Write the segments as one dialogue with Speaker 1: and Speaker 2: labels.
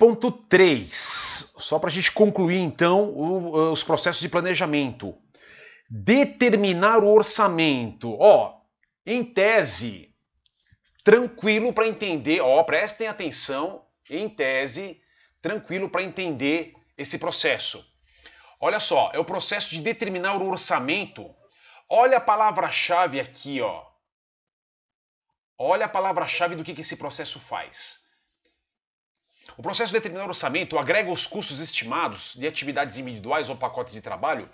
Speaker 1: 20.3, só para a gente concluir então os processos de planejamento. Determinar o orçamento. Em tese, tranquilo para entender, prestem atenção, em tese, tranquilo para entender esse processo. Olha só, é o processo de determinar o orçamento. Olha a palavra-chave aqui, Olha a palavra-chave do que esse processo faz. O processo de determinar o orçamento agrega os custos estimados de atividades individuais ou pacotes de trabalho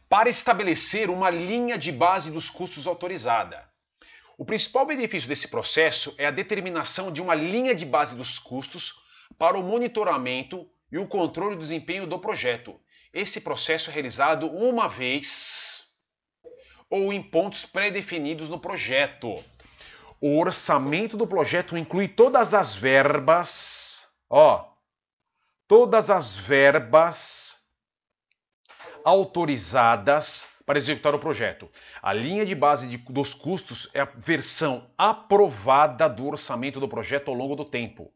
Speaker 1: para estabelecer uma linha de base dos custos autorizada. O principal benefício desse processo é a determinação de uma linha de base dos custos para o monitoramento e o controle do desempenho do projeto. Esse processo é realizado uma vez ou em pontos pré-definidos no projeto. O orçamento do projeto inclui todas as verbas, todas as verbas autorizadas para executar o projeto. A linha de base dos custos é a versão aprovada do orçamento do projeto ao longo do tempo,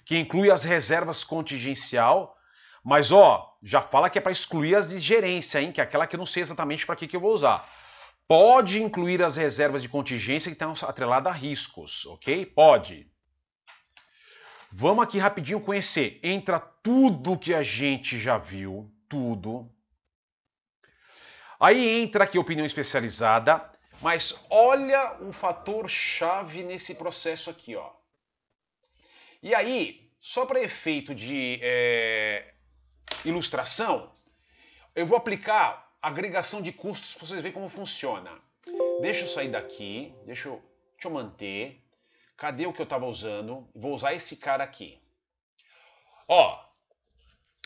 Speaker 1: que inclui as reservas contingencial, mas já fala que é para excluir as de gerência, hein? Que é aquela que eu não sei exatamente para que eu vou usar. Pode incluir as reservas de contingência que estão atreladas a riscos, ok? Pode. Vamos aqui rapidinho conhecer. Entra tudo que a gente já viu, tudo. Aí entra aqui a opinião especializada, mas olha o fator chave nesse processo aqui, E aí, só para efeito de ilustração, eu vou aplicar agregação de custos para vocês verem como funciona. Deixa eu sair daqui, deixa eu manter. Cadê o que eu estava usando? Vou usar esse cara aqui.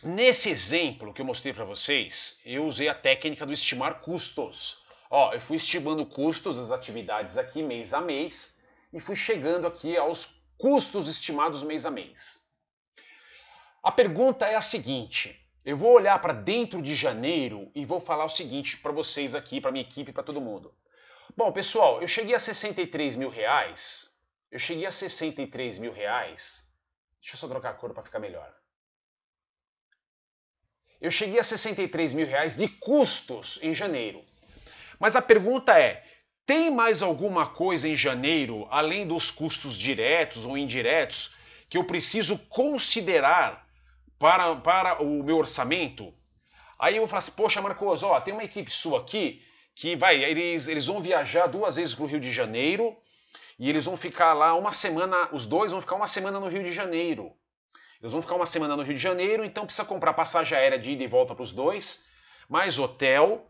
Speaker 1: Nesse exemplo que eu mostrei para vocês, eu usei a técnica do estimar custos. Eu fui estimando custos das atividades aqui mês a mês e fui chegando aqui aos custos estimados mês a mês. A pergunta é a seguinte, eu vou olhar para dentro de janeiro e vou falar o seguinte para vocês aqui, para minha equipe, para todo mundo. Bom, pessoal, eu cheguei a 63 mil reais. Deixa eu só trocar a cor para ficar melhor. Eu cheguei a 63 mil reais de custos em janeiro. Mas a pergunta é, tem mais alguma coisa em janeiro, além dos custos diretos ou indiretos, que eu preciso considerar para o meu orçamento? Aí eu vou falar assim, poxa, Marcos, tem uma equipe sua aqui que eles vão viajar 2 vezes para o Rio de Janeiro e eles vão ficar lá uma semana, os dois vão ficar uma semana no Rio de Janeiro. Eles vão ficar uma semana no Rio de Janeiro, então precisa comprar passagem aérea de ida e volta para os dois, mais hotel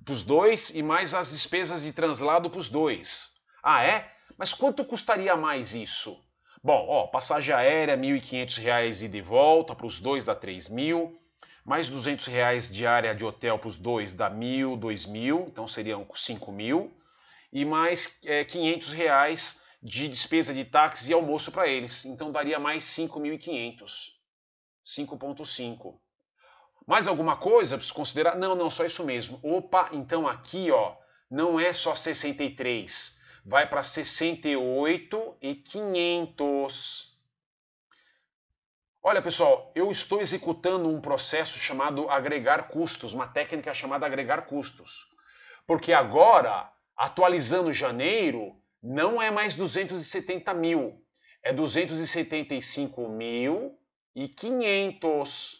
Speaker 1: para os dois e mais as despesas de translado para os dois. Ah, é? Mas quanto custaria mais isso? Bom, passagem aérea, R$ 1.500 ida e volta, para os dois dá 3.000, mais R$ 200 diária de hotel para os dois dá 1.000, 2.000, então seriam 5.000, e mais R$ 500 de despesa de táxi e almoço para eles. Então daria mais 5.500. 5.5. Mais alguma coisa para se considerar? Não, só isso mesmo. Opa, então aqui, não é só 63. Vai para 68.500. Olha, pessoal, eu estou executando um processo chamado agregar custos, uma técnica chamada agregar custos. Porque agora, atualizando janeiro, não é mais 270 mil, é 275.500.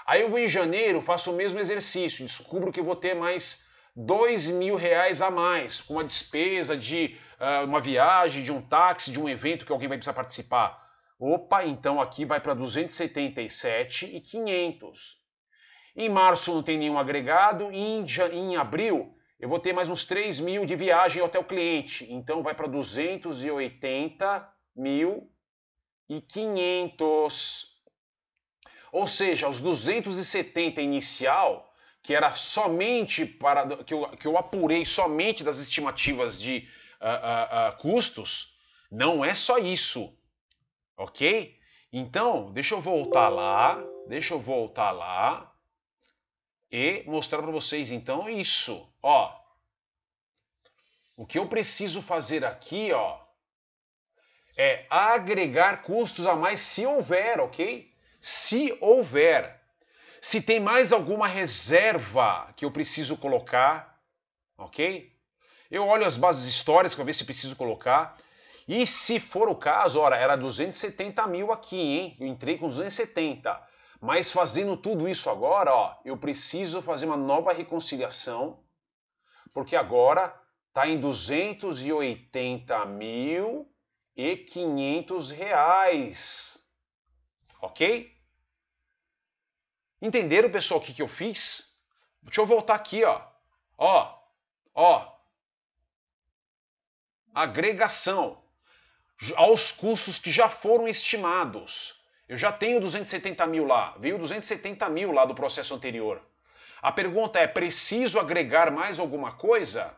Speaker 1: Aí eu vou em janeiro, faço o mesmo exercício, descubro que eu vou ter mais R$ 2.000 a mais, com a despesa de uma viagem, de um táxi, de um evento que alguém vai precisar participar. Opa, então aqui vai para 277.500. Em março não tem nenhum agregado, e em abril eu vou ter mais uns 3.000 de viagem até o cliente. Então vai para 280.500. Ou seja, os 270 inicial, que era somente que eu apurei somente das estimativas de custos, não é só isso. Ok? Então, deixa eu voltar lá e mostrar para vocês então isso, O que eu preciso fazer aqui, é agregar custos a mais se houver, ok? Se houver. Se tem mais alguma reserva que eu preciso colocar, ok? Eu olho as bases históricas para ver se preciso colocar. E se for o caso, ora, era 270 mil aqui, hein? Eu entrei com 270. Mas fazendo tudo isso agora, ó, eu preciso fazer uma nova reconciliação, porque agora está em 280.500 reais. Ok? Entenderam, pessoal, o que eu fiz? Deixa eu voltar aqui, ó. Ó. Agregação aos custos que já foram estimados. Eu já tenho 270 mil lá. Veio 270 mil lá do processo anterior. A pergunta é, preciso agregar mais alguma coisa?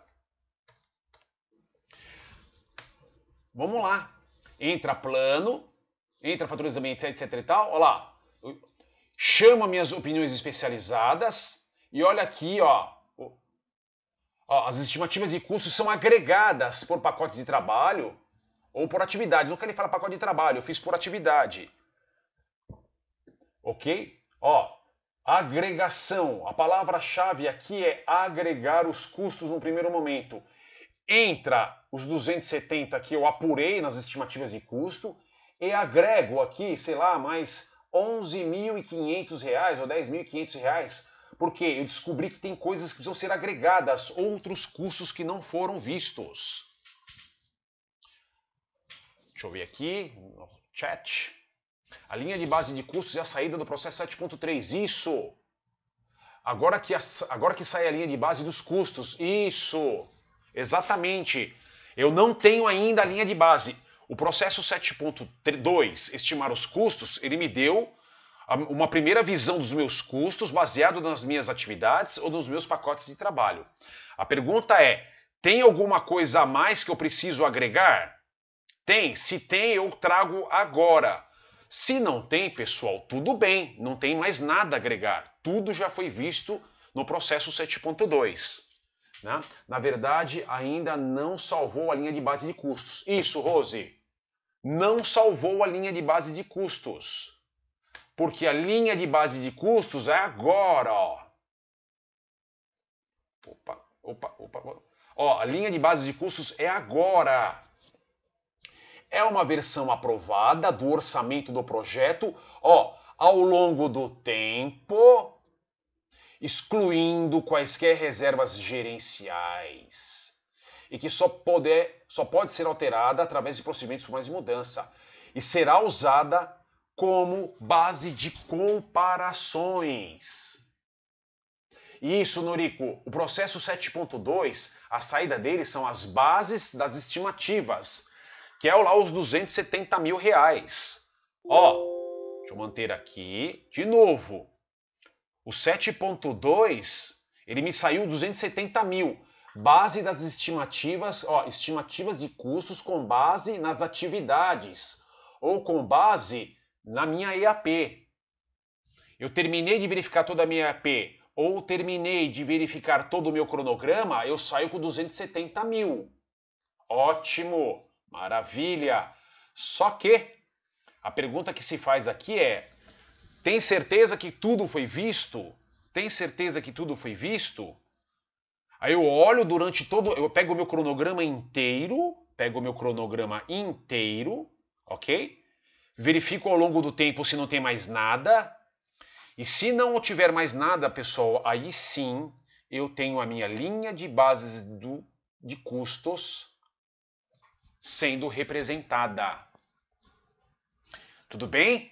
Speaker 1: Vamos lá. Entra plano, entra faturamento, etc e tal. Olha lá. Chama minhas opiniões especializadas. E olha aqui, ó. As estimativas de custos são agregadas por pacotes de trabalho ou por atividade. Não quero falar pacote de trabalho, eu fiz por atividade. Ok? Agregação. A palavra-chave aqui é agregar os custos no primeiro momento. Entra os 270 que eu apurei nas estimativas de custo e agrego aqui, sei lá, mais 11.500 reais ou 10.500 reais, porque eu descobri que tem coisas que precisam ser agregadas, outros custos que não foram vistos. Deixa eu ver aqui no chat. A linha de base de custos e a saída do processo 7.3. Isso! Agora que sai a linha de base dos custos. Isso! Exatamente. Eu não tenho ainda a linha de base. O processo 7.2, estimar os custos, ele me deu uma primeira visão dos meus custos baseado nas minhas atividades ou nos meus pacotes de trabalho. A pergunta é, tem alguma coisa a mais que eu preciso agregar? Tem. Se tem, eu trago agora. Se não tem, pessoal, tudo bem. Não tem mais nada a agregar. Tudo já foi visto no processo 7.2. Né? Na verdade, ainda não salvou a linha de base de custos. Isso, Rose. Não salvou a linha de base de custos. Porque a linha de base de custos é agora, ó. Ó, a linha de base de custos é agora. É uma versão aprovada do orçamento do projeto, ó, ao longo do tempo, excluindo quaisquer reservas gerenciais. E que só pode ser alterada através de procedimentos formais de mudança. E será usada como base de comparações. Isso, Norico, o processo 7.2, a saída dele são as bases das estimativas, que é lá os 270 mil reais. Ó, deixa eu manter aqui, de novo, o 7.2, ele me saiu 270 mil, base das estimativas, ó, estimativas de custos com base nas atividades, ou com base na minha EAP. Eu terminei de verificar toda a minha EAP, ou terminei de verificar todo o meu cronograma, eu saio com 270 mil. Ótimo, maravilha. Só que a pergunta que se faz aqui é, tem certeza que tudo foi visto? Tem certeza que tudo foi visto? Aí eu olho durante todo, eu pego o meu cronograma inteiro, ok? Verifico ao longo do tempo se não tem mais nada. E se não tiver mais nada, pessoal, aí sim eu tenho a minha linha de bases de custos sendo representada. Tudo bem?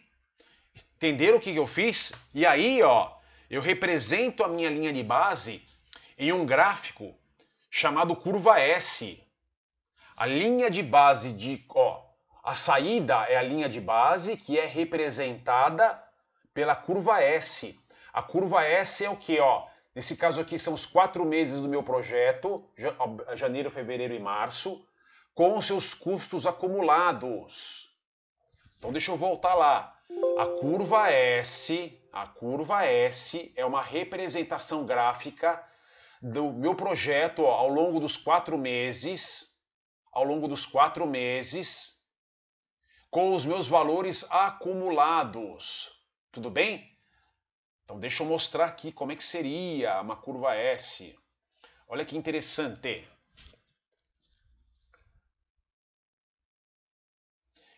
Speaker 1: Entenderam o que eu fiz? E aí, ó, eu represento a minha linha de base em um gráfico chamado curva S. A linha de base a saída é a linha de base que é representada pela curva S. A curva S é o que, ó? Nesse caso aqui são os 4 meses do meu projeto, janeiro, fevereiro e março, com seus custos acumulados. Então deixa eu voltar lá. A curva S é uma representação gráfica do meu projeto, ó, ao longo dos 4 meses, com os meus valores acumulados. Tudo bem? Então deixa eu mostrar aqui como é que seria uma curva S. Olha que interessante.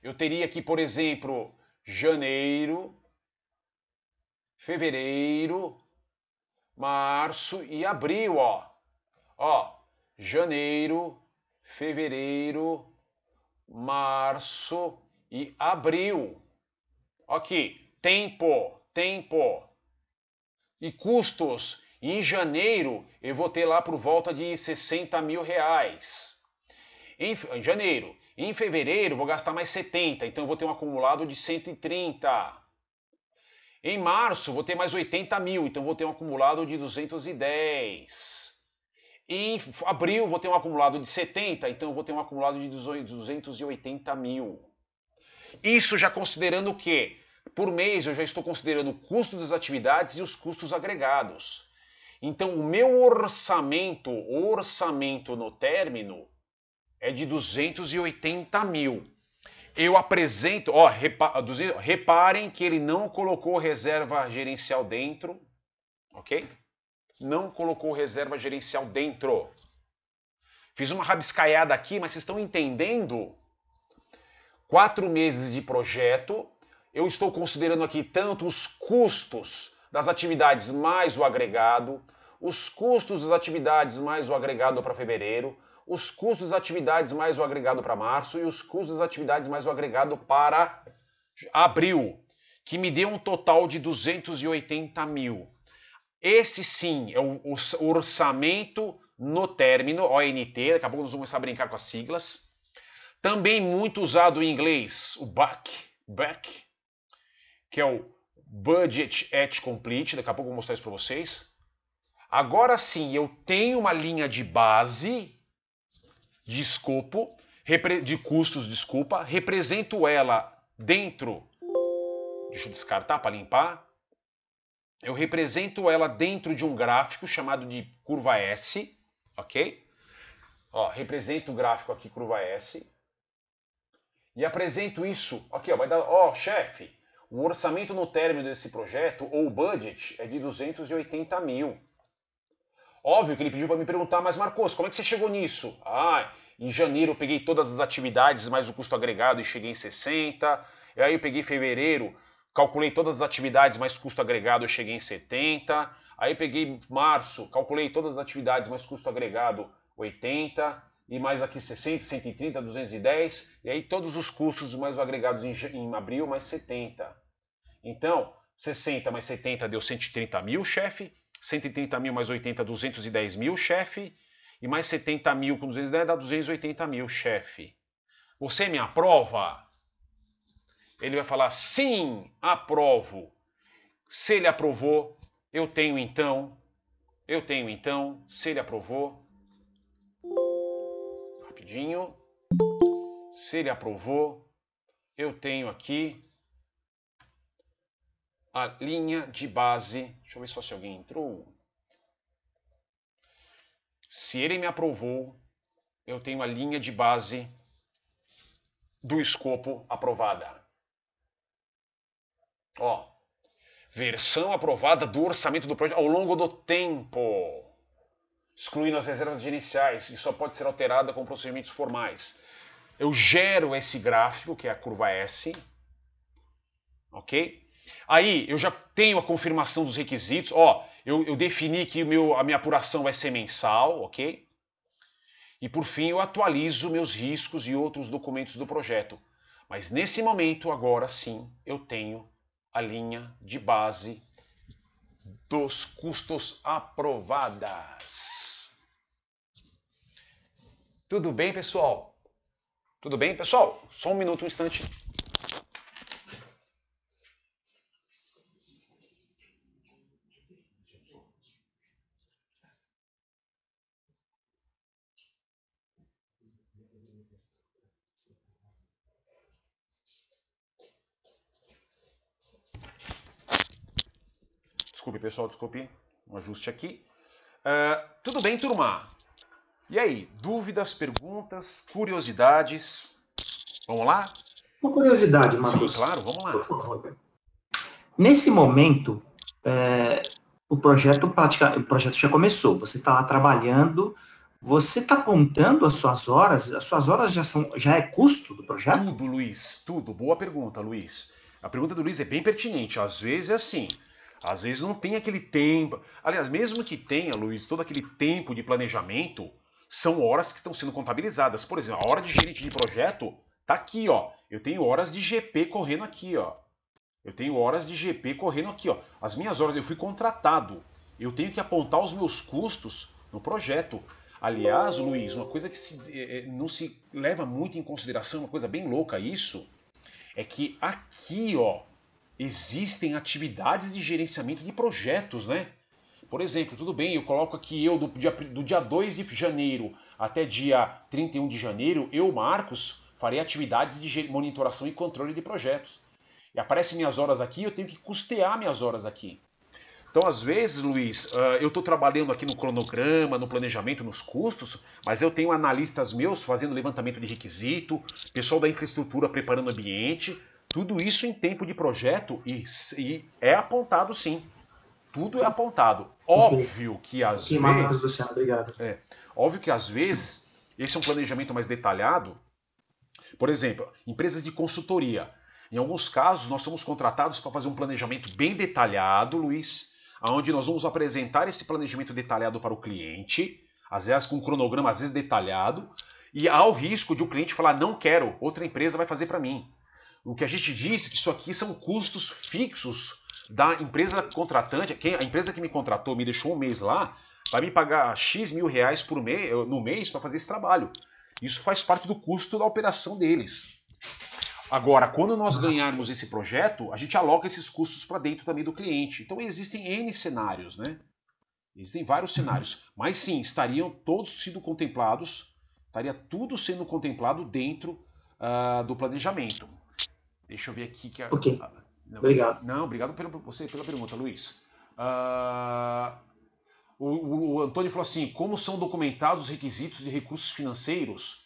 Speaker 1: Eu teria aqui, por exemplo, janeiro, fevereiro, março e abril, ó. Ó, janeiro, fevereiro, março e abril. Aqui, tempo. E custos. Em janeiro, eu vou ter lá por volta de 60 mil reais. Em janeiro. Em fevereiro, vou gastar mais 70, então eu vou ter um acumulado de 130. Em março, vou ter mais 80 mil, então vou ter um acumulado de 210. Em abril, vou ter um acumulado de 70, então vou ter um acumulado de 280 mil. Isso já considerando o quê? Por mês, eu já estou considerando o custo das atividades e os custos agregados. Então, o meu orçamento no término, é de 280 mil. Eu apresento, ó, reparem que ele não colocou reserva gerencial dentro, ok? Não colocou reserva gerencial dentro. Fiz uma rabiscaiada aqui, mas vocês estão entendendo? 4 meses de projeto, eu estou considerando aqui tanto os custos das atividades mais o agregado, os custos das atividades mais o agregado para fevereiro, os custos das atividades mais o agregado para março e os custos das atividades mais o agregado para abril, que me deu um total de 280 mil. Esse sim é o orçamento no término, ONT, daqui a pouco nós vamos começar a brincar com as siglas. Também muito usado em inglês, o BAC, que é o Budget at Complete, daqui a pouco eu vou mostrar isso para vocês. Agora sim, eu tenho uma linha de base de escopo, de custos, desculpa, represento ela dentro, deixa eu descartar para limpar, eu represento ela dentro de um gráfico chamado de curva S, ok? Ó, represento o gráfico aqui, curva S, e apresento isso, aqui ó, vai dar, ó, chefe, o orçamento no término desse projeto, ou budget, é de 280 mil. Óbvio que ele pediu para me perguntar, mas Marcos, como é que você chegou nisso? Ah, em janeiro eu peguei todas as atividades mais o custo agregado e cheguei em 60. E aí eu peguei fevereiro, calculei todas as atividades mais custo agregado e cheguei em 70. Aí eu peguei março, calculei todas as atividades mais custo agregado 80. E mais aqui 60, 130, 210. E aí todos os custos mais agregados em abril mais 70. Então, 60 mais 70 deu 130 mil, chefe. 130 mil mais 80, 210 mil, chefe. E mais 70 mil com 210 dá 280 mil, chefe. Você me aprova? Ele vai falar, sim, aprovo. Se ele aprovou, eu tenho então, se ele aprovou, rapidinho, se ele aprovou, eu tenho aqui a linha de base. Deixa eu ver só se alguém entrou. Se ele me aprovou, eu tenho a linha de base do escopo aprovada. Ó, versão aprovada do orçamento do projeto ao longo do tempo, excluindo as reservas gerenciais, e só pode ser alterada com procedimentos formais. Eu gero esse gráfico, que é a curva S, ok? Aí eu já tenho a confirmação dos requisitos. Ó, eu defini que a minha apuração vai ser mensal, ok? E por fim eu atualizo meus riscos e outros documentos do projeto. Mas nesse momento, agora sim, eu tenho a linha de base dos custos aprovadas. Tudo bem, pessoal? Tudo bem, pessoal? Só um minuto, um instante. Desculpe, pessoal, desculpe. Um ajuste aqui. Tudo bem, turma? E aí, dúvidas, perguntas, curiosidades? Vamos lá?
Speaker 2: Uma curiosidade, Marcos.
Speaker 1: Sim, claro, vamos lá.
Speaker 2: Por favor. Nesse momento, o projeto já começou, você está lá trabalhando, você está apontando as suas horas já é custo do projeto?
Speaker 1: Tudo, Luiz, tudo. Boa pergunta, Luiz. A pergunta do Luiz é bem pertinente. Às vezes é assim. Às vezes não tem aquele tempo. Aliás, mesmo que tenha, Luiz, todo aquele tempo de planejamento, são horas que estão sendo contabilizadas. Por exemplo, a hora de gerente de projeto tá aqui, ó. Eu tenho horas de GP correndo aqui, ó. Eu tenho horas de GP correndo aqui, ó. As minhas horas, eu fui contratado. Eu tenho que apontar os meus custos no projeto. Aliás, Luiz, uma coisa que não se leva muito em consideração, uma coisa bem louca isso, é que aqui, ó, existem atividades de gerenciamento de projetos, né? Por exemplo, tudo bem, eu coloco aqui eu do dia 2 de janeiro até dia 31 de janeiro, eu, Marcos, farei atividades de monitoração e controle de projetos. E aparecem minhas horas aqui, eu tenho que custear minhas horas aqui. Então, às vezes, Luiz, eu estou trabalhando aqui no cronograma, no planejamento, nos custos, mas eu tenho analistas meus fazendo levantamento de requisito, pessoal da infraestrutura preparando o ambiente, tudo isso em tempo de projeto e é apontado sim. Tudo é apontado.
Speaker 2: Ok,
Speaker 1: Óbvio que às
Speaker 2: ok, Marcos
Speaker 1: vezes,
Speaker 2: Luciano, obrigado.
Speaker 1: óbvio que às vezes, esse é um planejamento mais detalhado. Por exemplo, empresas de consultoria. Em alguns casos, nós somos contratados para fazer um planejamento bem detalhado, Luiz, onde nós vamos apresentar esse planejamento detalhado para o cliente, às vezes com um cronograma às vezes detalhado, e há o risco de o cliente falar, não quero, outra empresa vai fazer para mim. O que a gente disse é que isso aqui são custos fixos da empresa contratante. A empresa que me contratou, me deixou um mês lá, vai me pagar X mil reais no mês para fazer esse trabalho. Isso faz parte do custo da operação deles. Agora, quando nós ganharmos esse projeto, a gente aloca esses custos para dentro também do cliente. Então existem N cenários, né? Existem vários cenários. Mas sim, estariam todos sendo contemplados, estaria tudo sendo contemplado dentro do planejamento. Deixa eu ver aqui que
Speaker 2: Ok, obrigado.
Speaker 1: não, obrigado pela pergunta, Luiz. O Antônio falou assim: como são documentados os requisitos de recursos financeiros?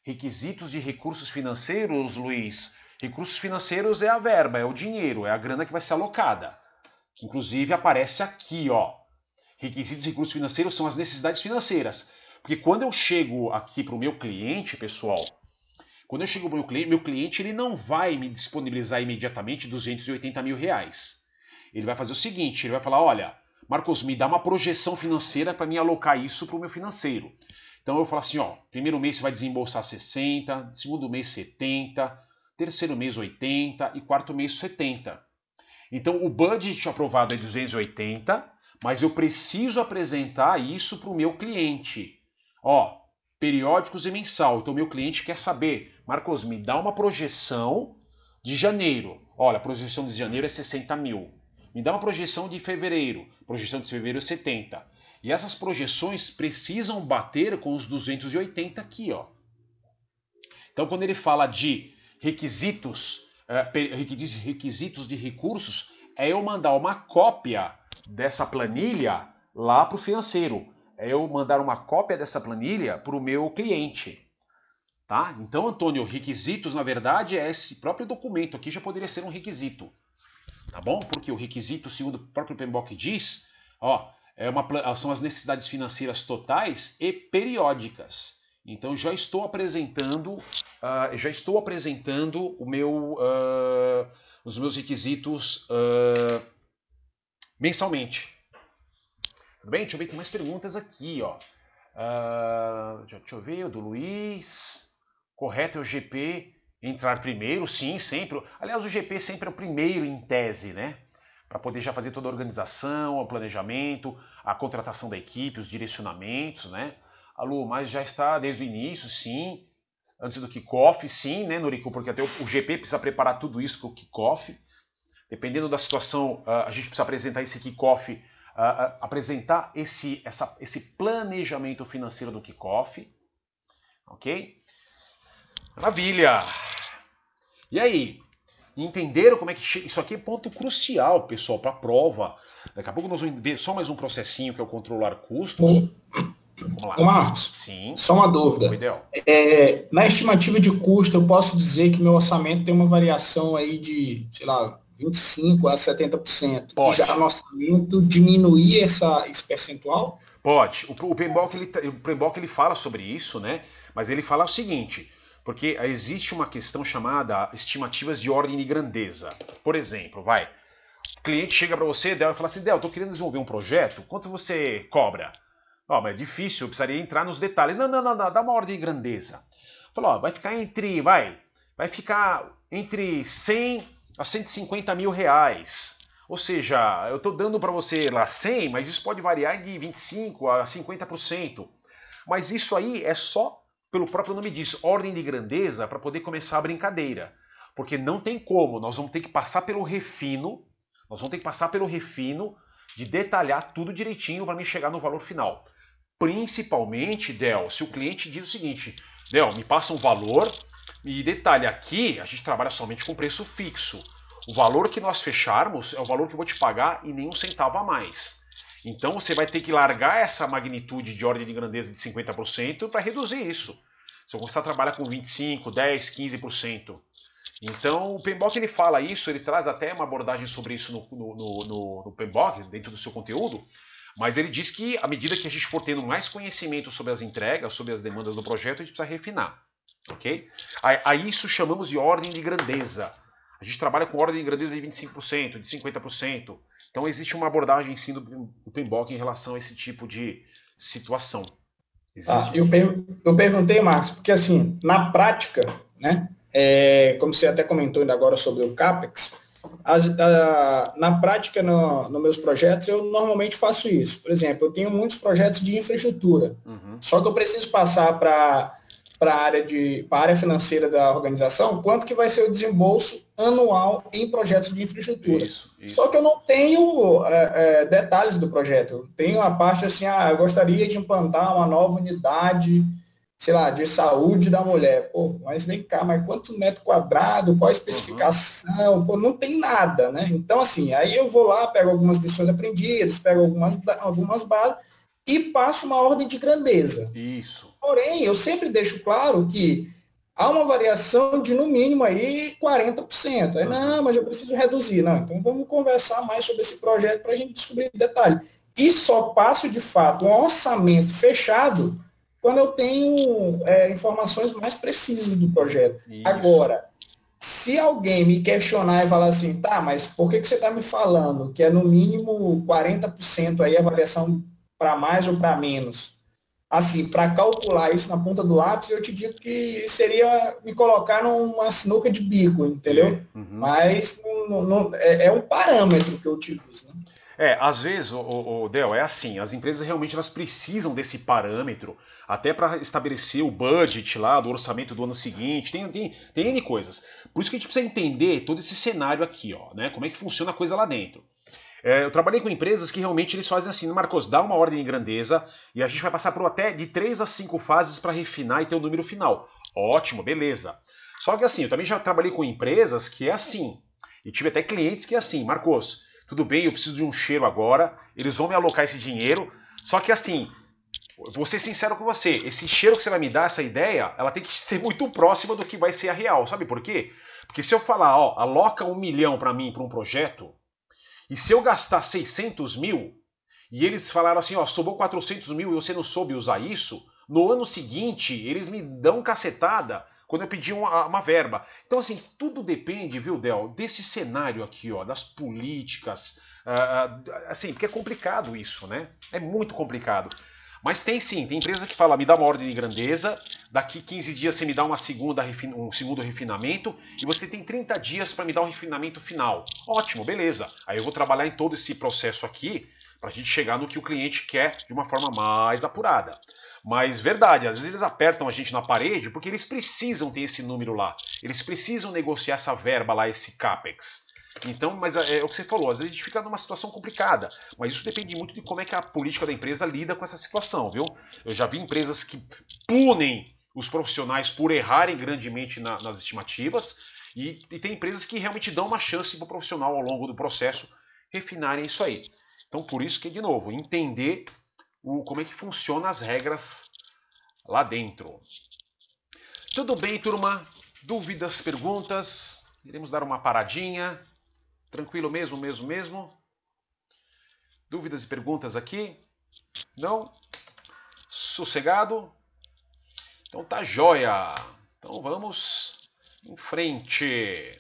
Speaker 1: Requisitos de recursos financeiros, Luiz? Recursos financeiros é a verba, é o dinheiro, é a grana que vai ser alocada. Que inclusive aparece aqui, ó. Requisitos de recursos financeiros são as necessidades financeiras. Porque quando eu chego aqui para o meu cliente, pessoal, quando eu chego para o meu cliente, ele não vai me disponibilizar imediatamente 280 mil reais. Ele vai fazer o seguinte, ele vai falar, olha, Marcos, me dá uma projeção financeira para me alocar isso para o meu financeiro. Então eu falo assim, ó, primeiro mês você vai desembolsar 60, segundo mês 70, terceiro mês 80 e quarto mês 70. Então o budget aprovado é 280, mas eu preciso apresentar isso para o meu cliente. Ó, periódicos e mensal. Então, meu cliente quer saber, Marcos, me dá uma projeção de janeiro. Olha, a projeção de janeiro é 60 mil. Me dá uma projeção de fevereiro. A projeção de fevereiro é 70. E essas projeções precisam bater com os 280 aqui, ó. Então, quando ele fala de requisitos de recursos, é eu mandar uma cópia dessa planilha lá para o financeiro. É eu mandar uma cópia dessa planilha para o meu cliente. Tá? Então, Antônio, requisitos, na verdade, é esse próprio documento aqui já poderia ser um requisito. Tá bom? Porque o requisito, segundo o próprio PMBOK diz, ó, são as necessidades financeiras totais e periódicas. Então, já estou apresentando os meus requisitos mensalmente. Tudo bem? Deixa eu ver, tem mais perguntas aqui, ó. Deixa eu ver, o do Luiz. Correto é o GP entrar primeiro? Sim, sempre. Aliás, o GP sempre é o primeiro em tese, né? Para poder já fazer toda a organização, o planejamento, a contratação da equipe, os direcionamentos, né? Alô, mas já está desde o início, sim. Antes do kickoff, sim, né, Norico? Porque até o GP precisa preparar tudo isso para o kickoff. Dependendo da situação, a gente precisa apresentar esse kickoff, apresentar esse planejamento financeiro do kickoff. Ok? Maravilha! E aí? Entenderam como é que chega? Isso aqui é ponto crucial, pessoal, para a prova. Daqui a pouco nós vamos ver só mais um processinho que é o controlar custos.
Speaker 2: Vamos lá. Ô Marcos,
Speaker 1: sim.
Speaker 2: Só uma dúvida. Na estimativa de custo, eu posso dizer que meu orçamento tem uma variação aí de, sei lá,
Speaker 3: 25% a 70%.
Speaker 1: Pode.
Speaker 3: E já no orçamento diminuir esse percentual?
Speaker 1: Pode. O PMBOK ele fala sobre isso, né? Mas ele fala o seguinte, porque existe uma questão chamada estimativas de ordem de grandeza. Por exemplo, o cliente chega para você, Del, e fala assim, Del, eu tô querendo desenvolver um projeto, quanto você cobra? Mas é difícil, eu precisaria entrar nos detalhes. Não, dá uma ordem de grandeza. Falou, vai ficar entre 100 a 150 mil reais. Ou seja, eu estou dando para você lá 100, mas isso pode variar de 25% a 50%. Mas isso aí é só, pelo próprio nome disso, ordem de grandeza, para poder começar a brincadeira. Porque não tem como, nós vamos ter que passar pelo refino, de detalhar tudo direitinho para me chegar no valor final. Principalmente, Del, se o cliente diz o seguinte, Del, me passa um valor e detalhe, aqui a gente trabalha somente com preço fixo. O valor que nós fecharmos é o valor que eu vou te pagar e nem um centavo a mais. Então você vai ter que largar essa magnitude de ordem de grandeza de 50% para reduzir isso. Se eu começar a trabalhar com 25%, 10%, 15%. Então o PMBOK ele fala isso, ele traz até uma abordagem sobre isso no PMBOK, dentro do seu conteúdo, mas ele diz que à medida que a gente for tendo mais conhecimento sobre as entregas, sobre as demandas do projeto, a gente precisa refinar. Ok? A isso chamamos de ordem de grandeza. A gente trabalha com ordem de grandeza de 25%, de 50%. Então existe uma abordagem em si do PMBOK em relação a esse tipo de situação.
Speaker 3: Eu perguntei, Marcos, porque assim, na prática, né, como você até comentou ainda agora sobre o CAPEX, na prática, nos meus projetos, eu normalmente faço isso. Por exemplo, eu tenho muitos projetos de infraestrutura, só que eu preciso passar para a área financeira da organização, quanto que vai ser o desembolso anual em projetos de infraestrutura. Isso. Só que eu não tenho detalhes do projeto. Eu tenho a parte assim, eu gostaria de implantar uma nova unidade, sei lá, de saúde da mulher. Pô, mas vem cá, mas quanto metro quadrado, qual a especificação? Pô, não tem nada, né? Então, assim, aí eu vou lá, pego algumas lições aprendidas, pego algumas bases e passo uma ordem de grandeza.
Speaker 1: Isso.
Speaker 3: Porém, eu sempre deixo claro que há uma variação de, no mínimo, aí 40%. Aí, não, mas eu preciso reduzir. Não, então vamos conversar mais sobre esse projeto para a gente descobrir detalhe. E só passo, de fato, um orçamento fechado quando eu tenho informações mais precisas do projeto. Isso. Agora, se alguém me questionar e falar assim, tá, mas por que você está me falando que é no mínimo 40% aí a variação para mais ou para menos? Assim, para calcular isso na ponta do lápis, eu te digo que seria me colocar numa sinuca de bico, entendeu? Mas é um parâmetro que eu utilizo, né?
Speaker 1: Às vezes, Del, é assim, as empresas realmente elas precisam desse parâmetro até para estabelecer o budget lá do orçamento do ano seguinte, tem N coisas. Por isso que a gente precisa entender todo esse cenário aqui, né? Como é que funciona a coisa lá dentro. Eu trabalhei com empresas que realmente eles fazem assim, Marcos, dá uma ordem de grandeza e a gente vai passar por até de 3 a 5 fases para refinar e ter o número final. Ótimo, beleza. Só que assim, eu também já trabalhei com empresas que é assim, e tive até clientes que é assim, Marcos, tudo bem, eu preciso de um cheiro agora, eles vão me alocar esse dinheiro, só que assim, vou ser sincero com você, esse cheiro que você vai me dar, essa ideia, ela tem que ser muito próxima do que vai ser a real, sabe por quê? Porque se eu falar, aloca 1 milhão para mim, para um projeto, e se eu gastar 600 mil, e eles falaram assim, sobrou 400 mil e você não soube usar isso, no ano seguinte eles me dão cacetada quando eu pedi uma verba. Então assim, tudo depende, viu, Del, desse cenário aqui, das políticas, assim, porque é complicado isso, né? É muito complicado. Mas tem empresa que fala, me dá uma ordem de grandeza, daqui 15 dias você me dá um segundo refinamento e você tem 30 dias para me dar um refinamento final. Ótimo, beleza. Aí eu vou trabalhar em todo esse processo aqui para a gente chegar no que o cliente quer de uma forma mais apurada. Mas verdade, às vezes eles apertam a gente na parede porque eles precisam ter esse número lá. Eles precisam negociar essa verba lá, esse CAPEX. Então, mas é o que você falou, às vezes a gente fica numa situação complicada, mas isso depende muito de como é que a política da empresa lida com essa situação, viu? Eu já vi empresas que punem os profissionais por errarem grandemente nas estimativas e tem empresas que realmente dão uma chance para o profissional ao longo do processo refinarem isso aí. Então, por isso que, de novo, entender como é que funcionam as regras lá dentro. Tudo bem, turma? Dúvidas, perguntas? Iremos dar uma paradinha. Tranquilo mesmo? Dúvidas e perguntas aqui? Não? Sossegado? Então tá jóia. Então vamos em frente.